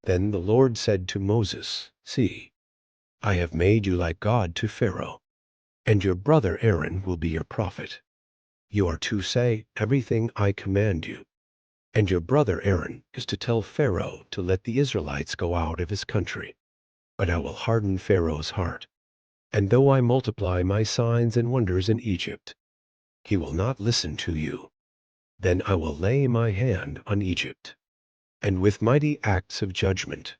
Then the Lord said to Moses, "See, I have made you like God to Pharaoh, and your brother Aaron will be your prophet. You are to say everything I command you, and your brother Aaron is to tell Pharaoh to let the Israelites go out of his country. But I will harden Pharaoh's heart, and though I multiply my signs and wonders in Egypt, he will not listen to you. Then I will lay my hand on Egypt, and with mighty acts of judgment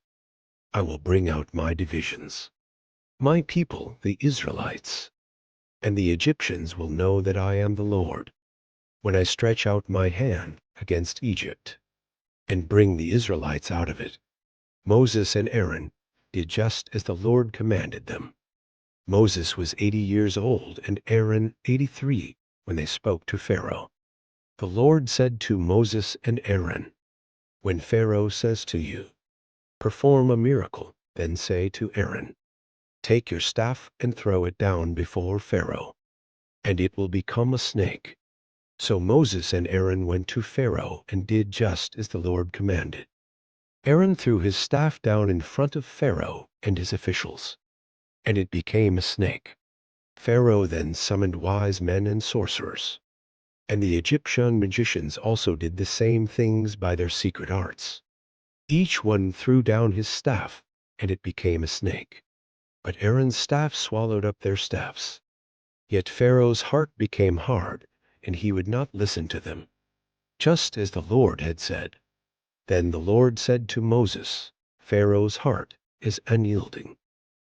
I will bring out my divisions, my people, the Israelites, and the Egyptians will know that I am the Lord, when I stretch out my hand against Egypt and bring the Israelites out of it." Moses and Aaron did just as the Lord commanded them. Moses was 80 years old and Aaron 83 when they spoke to Pharaoh. The Lord said to Moses and Aaron, "When Pharaoh says to you, 'Perform a miracle,' then say to Aaron, 'Take your staff and throw it down before Pharaoh, and it will become a snake.'" So Moses and Aaron went to Pharaoh and did just as the Lord commanded. Aaron threw his staff down in front of Pharaoh and his officials, and it became a snake. Pharaoh then summoned wise men and sorcerers, and the Egyptian magicians also did the same things by their secret arts. Each one threw down his staff, and it became a snake. But Aaron's staff swallowed up their staffs. Yet Pharaoh's heart became hard, and he would not listen to them, just as the Lord had said. Then the Lord said to Moses, "Pharaoh's heart is unyielding.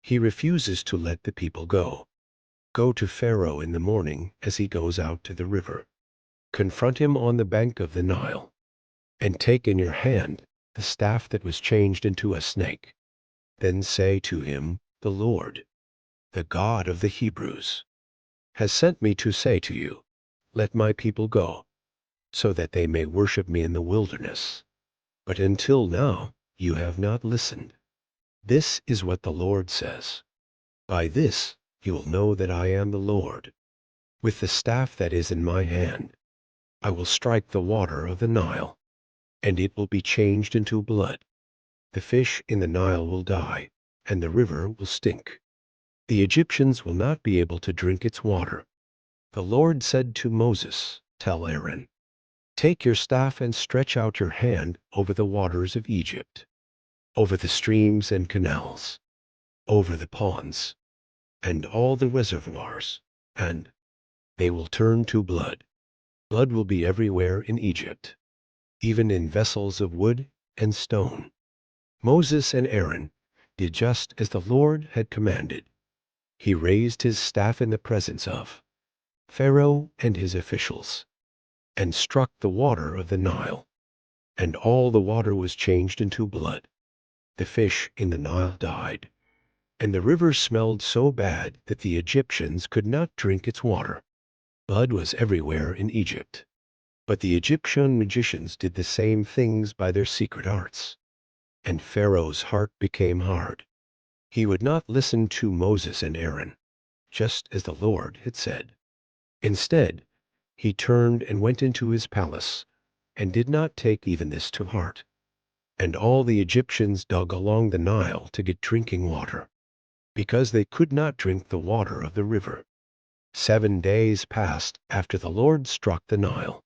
He refuses to let the people go. Go to Pharaoh in the morning as he goes out to the river. Confront him on the bank of the Nile, and take in your hand the staff that was changed into a snake. Then say to him, 'The Lord, the God of the Hebrews, has sent me to say to you, let my people go, so that they may worship me in the wilderness. But until now you have not listened. This is what the Lord says. By this you will know that I am the Lord. With the staff that is in my hand, I will strike the water of the Nile, and it will be changed into blood. The fish in the Nile will die, and the river will stink. The Egyptians will not be able to drink its water." The Lord said to Moses, "Tell Aaron, take your staff and stretch out your hand over the waters of Egypt, over the streams and canals, over the ponds, and all the reservoirs, and they will turn to blood. Blood will be everywhere in Egypt, even in vessels of wood and stone." Moses and Aaron did just as the Lord had commanded. He raised his staff in the presence of Pharaoh and his officials, and struck the water of the Nile, and all the water was changed into blood. The fish in the Nile died, and the river smelled so bad that the Egyptians could not drink its water. Blood was everywhere in Egypt. But the Egyptian magicians did the same things by their secret arts, and Pharaoh's heart became hard. He would not listen to Moses and Aaron, just as the Lord had said. Instead, he turned and went into his palace, and did not take even this to heart. And all the Egyptians dug along the Nile to get drinking water, because they could not drink the water of the river. 7 days passed after the Lord struck the Nile.